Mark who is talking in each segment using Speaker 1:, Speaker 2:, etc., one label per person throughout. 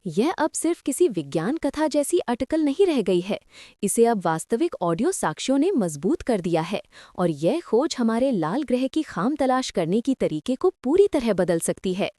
Speaker 1: यह अब सिर्फ किसी विज्ञान कथा जैसी अटकल नहीं रह गई है। इसे अब वास्तविक ऑडियो साक्ष्यों ने मजबूत कर दिया है और यह खोज हमारे लाल ग्रह की खाम तलाश करने की तरीके को पूरी तरह बदल सकती है।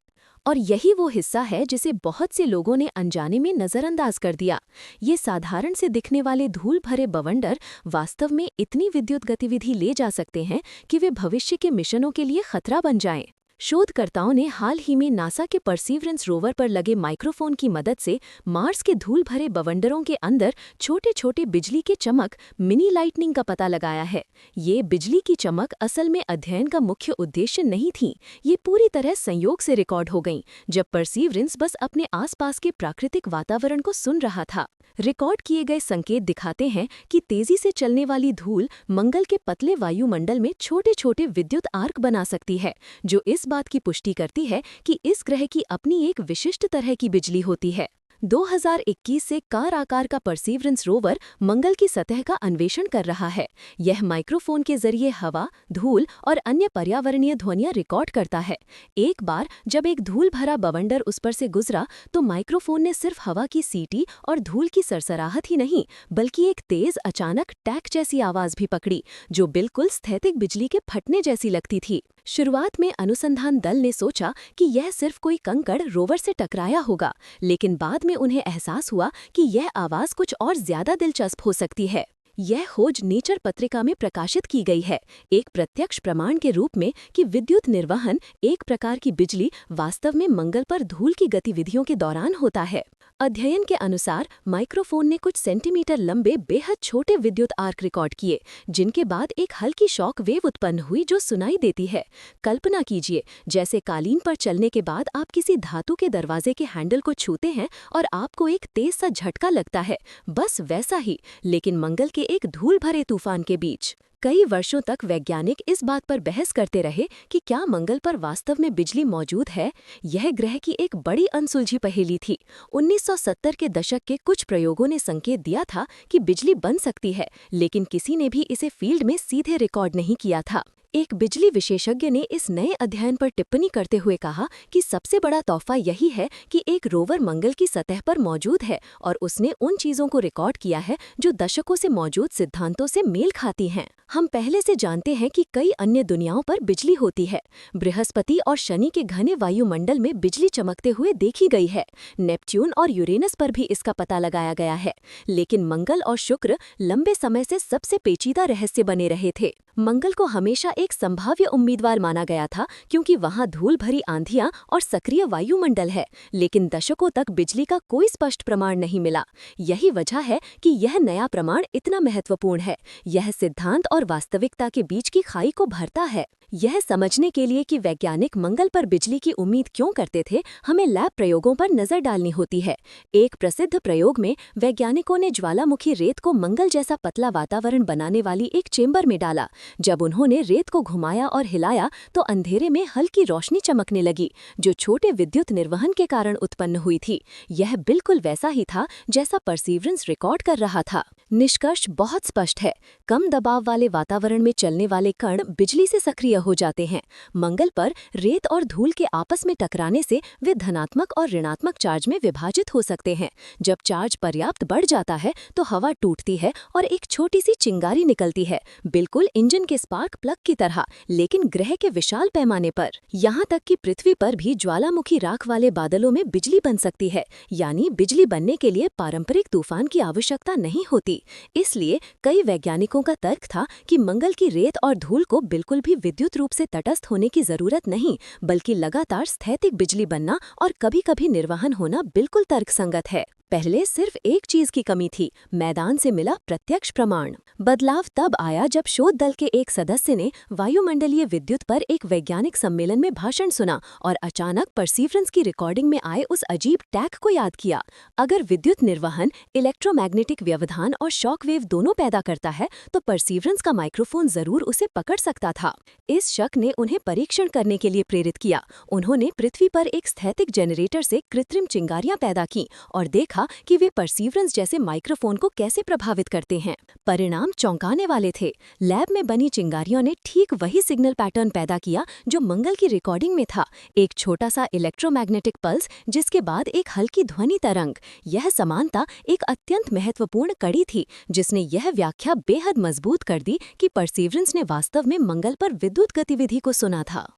Speaker 1: और यही वो हिस्सा है जिसे बहुत से लोगों ने अनजाने में नज़रअंदाज कर दिया। ये साधारण से दिखने वाले धूल भरे बवंडर वास्तव में इतनी विद्युत गतिविधि ले जा सकते हैं कि वे भविष्य के मिशनों के लिए खतरा बन जाएं। शोधकर्ताओं ने हाल ही में नासा के परसीवरेंस रोवर पर लगे माइक्रोफोन की मदद से मार्स के धूल भरे बवंडरों के अंदर छोटे छोटे बिजली के चमक मिनी लाइटनिंग का पता लगाया है। ये बिजली की चमक असल में अध्ययन का मुख्य उद्देश्य नहीं थी। ये पूरी तरह संयोग से रिकॉर्ड हो गईं, जब परसीवरेंस बस अपने आसपास के प्राकृतिक वातावरण को सुन रहा था। रिकॉर्ड किए गए संकेत दिखाते हैं कि तेजी से चलने वाली धूल मंगल के पतले वायुमंडल में छोटे छोटे विद्युत आर्क बना सकती है, जो इस बात की पुष्टि करती है कि इस ग्रह की अपनी एक विशिष्ट तरह की बिजली होती है। 2021 से कार आकार का परसीवरेंस रोवर मंगल की सतह का अन्वेषण कर रहा है। यह माइक्रोफोन के जरिए हवा, धूल और अन्य पर्यावरणीय ध्वनियां रिकॉर्ड करता है। एक बार जब एक धूल भरा बवंडर उस पर से गुजरा तो माइक्रोफोन ने सिर्फ हवा की सीटी और धूल की सरसराहट ही नहीं, बल्कि एक तेज अचानक टैक जैसी आवाज भी पकड़ी, जो बिल्कुल स्थैतिक बिजली के फटने जैसी लगती थी। शुरुआत में अनुसंधान दल ने सोचा कि यह सिर्फ कोई कंकड़ रोवर से टकराया होगा, लेकिन बाद में उन्हें एहसास हुआ कि यह आवाज कुछ और ज्यादा दिलचस्प हो सकती है। यह खोज नेचर पत्रिका में प्रकाशित की गई है, एक प्रत्यक्ष प्रमाण के रूप में कि विद्युत निर्वहन, एक प्रकार की बिजली, वास्तव में मंगल पर धूल की गतिविधियों के दौरान होता है। अध्ययन के अनुसार माइक्रोफोन ने कुछ सेंटीमीटर लंबे बेहद छोटे विद्युत आर्क रिकॉर्ड किए, जिनके बाद एक हल्की शॉक वेव उत्पन्न हुई जो सुनाई देती है। कल्पना कीजिए, जैसे कालीन पर चलने के बाद आप किसी धातु के दरवाजे के हैंडल को छूते हैं और आपको एक तेज सा झटका लगता है, बस वैसा ही, लेकिन मंगल के एक धूल भरे तूफान के बीच। कई वर्षों तक वैज्ञानिक इस बात पर बहस करते रहे कि क्या मंगल पर वास्तव में बिजली मौजूद है। यह ग्रह की एक बड़ी अनसुलझी पहेली थी। 1970 के दशक के कुछ प्रयोगों ने संकेत दिया था कि बिजली बन सकती है, लेकिन किसी ने भी इसे फील्ड में सीधे रिकॉर्ड नहीं किया था। एक बिजली विशेषज्ञ ने इस नए अध्ययन पर टिप्पणी करते हुए कहा कि सबसे बड़ा तोहफा यही है कि एक रोवर मंगल की सतह पर मौजूद है और उसने उन चीजों को रिकॉर्ड किया है जो दशकों से मौजूद सिद्धांतों से मेल खाती हैं। हम पहले से जानते हैं कि कई अन्य दुनियाओं पर बिजली होती है। बृहस्पति और शनि के घने वायुमंडल में बिजली चमकते हुए देखी गई है। नेपच्यून और यूरेनस पर भी इसका पता लगाया गया है, लेकिन मंगल और शुक्र लंबे समय से सबसे पेचीदा रहस्य बने रहे थे। मंगल को हमेशा एक संभाव्य उम्मीदवार माना गया था क्योंकि वहां धूल भरी आंधियां और सक्रिय वायुमंडल है, लेकिन दशकों तक बिजली का कोई स्पष्ट प्रमाण नहीं मिला। यही वजह है कि यह नया प्रमाण इतना महत्वपूर्ण है। यह सिद्धांत और वास्तविकता के बीच की खाई को भरता है। यह समझने के लिए कि वैज्ञानिक मंगल पर बिजली की उम्मीद क्यों करते थे, हमें लैब प्रयोगों पर नजर डालनी होती है। एक प्रसिद्ध प्रयोग में वैज्ञानिकों ने ज्वालामुखी रेत को मंगल जैसा पतला वातावरण बनाने वाली एक चेंबर में डाला। जब उन्होंने रेत को घुमाया और हिलाया तो अंधेरे में हल्की रोशनी चमकने लगी, जो छोटे विद्युत निर्वहन के कारण उत्पन्न हुई थी। यह बिल्कुल वैसा ही था जैसा परसीवरेंस रिकॉर्ड कर रहा था। निष्कर्ष बहुत स्पष्ट है, कम दबाव वाले वातावरण में चलने वाले कण बिजली से सक्रिय हो जाते हैं। मंगल पर रेत और धूल के आपस में टकराने से वे धनात्मक और ऋणात्मक चार्ज में विभाजित हो सकते हैं। जब चार्ज पर्याप्त बढ़ जाता है तो हवा टूटती है और एक छोटी सी चिंगारी निकलती है, बिल्कुल इंजन के स्पार्क प्लग की तरह, लेकिन ग्रह के विशाल पैमाने पर। यहाँ तक कि पृथ्वी पर भी ज्वालामुखी राख वाले बादलों में बिजली बन सकती है, यानी बिजली बनने के लिए पारंपरिक तूफान की आवश्यकता नहीं होती। इसलिए कई वैज्ञानिकों का तर्क था कि मंगल की रेत और धूल को बिल्कुल भी विद्युत रूप से तटस्थ होने की जरूरत नहीं, बल्कि लगातार स्थैतिक बिजली बनना और कभी-कभी निर्वहन होना बिल्कुल तर्कसंगत है। पहले सिर्फ एक चीज की कमी थी, मैदान से मिला प्रत्यक्ष प्रमाण। बदलाव तब आया जब शोध दल के एक सदस्य ने वायुमंडलीय विद्युत पर एक वैज्ञानिक सम्मेलन में भाषण सुना और अचानक परसीवरेंस की रिकॉर्डिंग में आए उस अजीब टैग को याद किया। अगर विद्युत निर्वहन इलेक्ट्रोमैग्नेटिक व्यवधान और शॉक वेव दोनों पैदा करता है तो परसीवरेंस का माइक्रोफोन जरूर उसे पकड़ सकता था। इस शक ने उन्हें परीक्षण करने के लिए प्रेरित किया। उन्होंने पृथ्वी पर एक स्थैतिक जनरेटर से कृत्रिम चिंगारियां पैदा की और देखा देखा कि वे परसीवरेंस जैसे माइक्रोफोन को कैसे प्रभावित करते हैं। परिणाम चौंकाने वाले थे। लैब में बनी चिंगारियों ने ठीक वही सिग्नल पैटर्न पैदा किया जो मंगल की रिकॉर्डिंग में था, एक छोटा सा इलेक्ट्रोमैग्नेटिक पल्स जिसके बाद एक हल्की ध्वनि तरंग। यह समानता एक अत्यंत महत्वपूर्ण कड़ी थी जिसने यह व्याख्या बेहद मजबूत कर दी कि परसीवरेंस ने वास्तव में मंगल पर विद्युत गतिविधि को सुना था।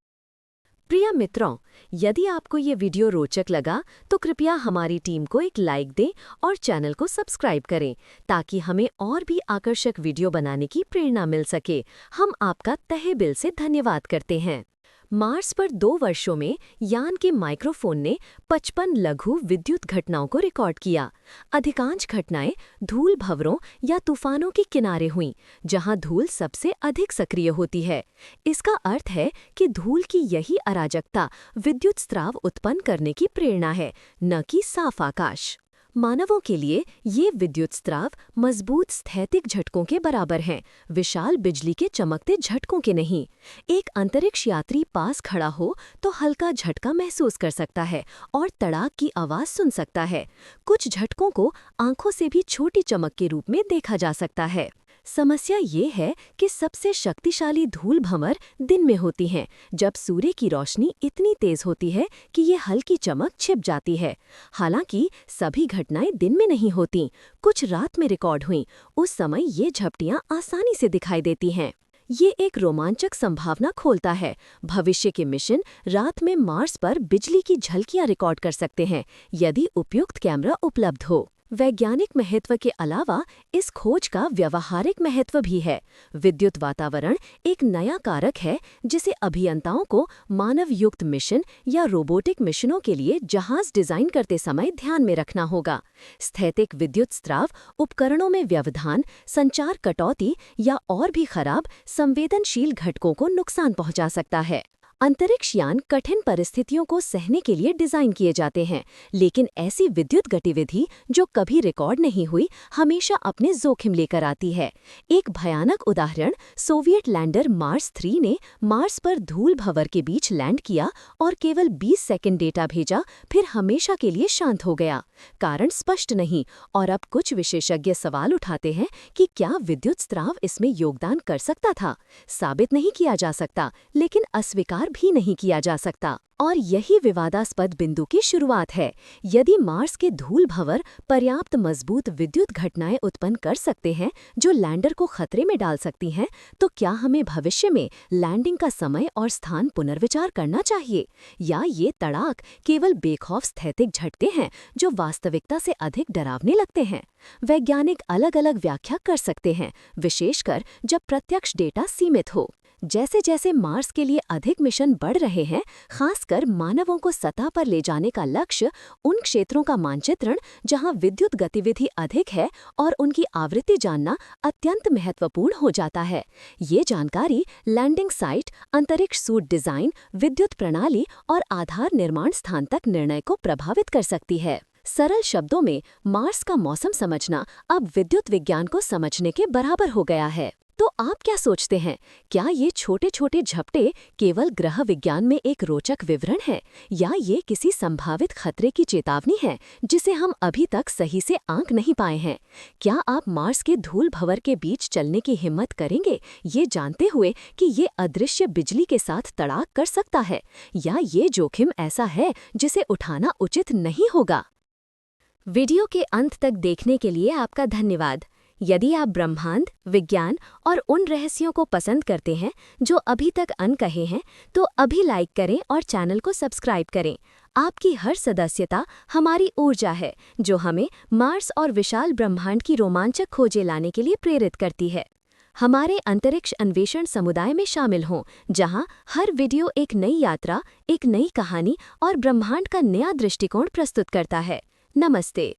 Speaker 1: प्रिय मित्रों, यदि आपको ये वीडियो रोचक लगा तो कृपया हमारी टीम को एक लाइक दें और चैनल को सब्सक्राइब करें ताकि हमें और भी आकर्षक वीडियो बनाने की प्रेरणा मिल सके। हम आपका तहे दिल से धन्यवाद करते हैं। मार्स पर 2 वर्षों में यान के माइक्रोफोन ने 55 लघु विद्युत घटनाओं को रिकॉर्ड किया। अधिकांश घटनाएं धूल भंवरों या तूफानों के किनारे हुईं, जहां धूल सबसे अधिक सक्रिय होती है। इसका अर्थ है कि धूल की यही अराजकता विद्युत स्राव उत्पन्न करने की प्रेरणा है, न कि साफ आकाश। मानवों के लिए ये विद्युत स्राव मजबूत स्थैतिक झटकों के बराबर हैं, विशाल बिजली के चमकते झटकों के नहीं। एक अंतरिक्ष यात्री पास खड़ा हो तो हल्का झटका महसूस कर सकता है और तड़ाक की आवाज सुन सकता है। कुछ झटकों को आंखों से भी छोटी चमक के रूप में देखा जा सकता है। समस्या ये है कि सबसे शक्तिशाली धूल भंवर दिन में होती हैं, जब सूर्य की रोशनी इतनी तेज होती है कि ये हल्की चमक छिप जाती है। हालांकि सभी घटनाएं दिन में नहीं होती, कुछ रात में रिकॉर्ड हुईं। उस समय ये झपटियां आसानी से दिखाई देती हैं। ये एक रोमांचक संभावना खोलता है। भविष्य के मिशन रात में मार्स पर बिजली की झलकियां रिकॉर्ड कर सकते हैं, यदि उपयुक्त कैमरा उपलब्ध हो। वैज्ञानिक महत्व के अलावा इस खोज का व्यावहारिक महत्व भी है। विद्युत वातावरण एक नया कारक है जिसे अभियंताओं को मानव युक्त मिशन या रोबोटिक मिशनों के लिए जहाज डिजाइन करते समय ध्यान में रखना होगा। स्थैतिक विद्युत स्राव उपकरणों में व्यवधान, संचार कटौती या और भी खराब संवेदनशील घटकों को नुकसान पहुंचा सकता है। अंतरिक्ष यान कठिन परिस्थितियों को सहने के लिए डिजाइन किए जाते हैं, लेकिन ऐसी विद्युत गतिविधि जो कभी रिकॉर्ड नहीं हुई हमेशा अपने जोखिम लेकर आती है। एक भयानक उदाहरण, सोवियत लैंडर मार्स 3 ने मार्स पर धूल भंवर के बीच लैंड किया और केवल 20 सेकंड डेटा भेजा, फिर हमेशा के लिए शांत हो गया। कारण स्पष्ट नहीं और अब कुछ विशेषज्ञ सवाल उठाते हैं कि क्या विद्युत स्राव इसमें योगदान कर सकता था। साबित नहीं किया जा सकता, लेकिन अस्वीकार भी नहीं किया जा सकता। और यही विवादास्पद बिंदु की शुरुआत है। यदि मार्स के धूल भंवर पर्याप्त मजबूत विद्युत घटनाएं उत्पन्न कर सकते हैं जो लैंडर को खतरे में डाल सकती हैं, तो क्या हमें भविष्य में लैंडिंग का समय और स्थान पुनर्विचार करना चाहिए, या ये तड़ाक केवल बेखौफ स्थैतिक झटके हैं जो वास्तविकता से अधिक डरावने लगते हैं? वैज्ञानिक अलग अलग व्याख्या कर सकते हैं, विशेषकर जब प्रत्यक्ष डेटा सीमित हो। जैसे जैसे मार्स के लिए अधिक मिशन बढ़ रहे हैं, खासकर मानवों को सतह पर ले जाने का लक्ष्य, उन क्षेत्रों का मानचित्रण जहां विद्युत गतिविधि अधिक है और उनकी आवृत्ति जानना अत्यंत महत्वपूर्ण हो जाता है। ये जानकारी लैंडिंग साइट, अंतरिक्ष सूट डिजाइन, विद्युत प्रणाली और आधार निर्माण स्थान तक निर्णय को प्रभावित कर सकती है। सरल शब्दों में, मार्स का मौसम समझना अब विद्युत विज्ञान को समझने के बराबर हो गया है। तो आप क्या सोचते हैं? क्या ये छोटे छोटे झपटे केवल ग्रह विज्ञान में एक रोचक विवरण है, या ये किसी संभावित खतरे की चेतावनी है जिसे हम अभी तक सही से आंक नहीं पाए हैं? क्या आप मार्स के धूल भंवर के बीच चलने की हिम्मत करेंगे, ये जानते हुए कि ये अदृश्य बिजली के साथ तड़ाक कर सकता है, या ये जोखिम ऐसा है जिसे उठाना उचित नहीं होगा? वीडियो के अंत तक देखने के लिए आपका धन्यवाद। यदि आप ब्रह्मांड, विज्ञान और उन रहस्यों को पसंद करते हैं जो अभी तक अनकहे हैं, तो अभी लाइक करें और चैनल को सब्सक्राइब करें। आपकी हर सदस्यता हमारी ऊर्जा है जो हमें मार्स और विशाल ब्रह्मांड की रोमांचक खोजें लाने के लिए प्रेरित करती है। हमारे अंतरिक्ष अन्वेषण समुदाय में शामिल हों, जहां हर वीडियो एक नई यात्रा, एक नई कहानी और ब्रह्मांड का नया दृष्टिकोण प्रस्तुत करता है। नमस्ते।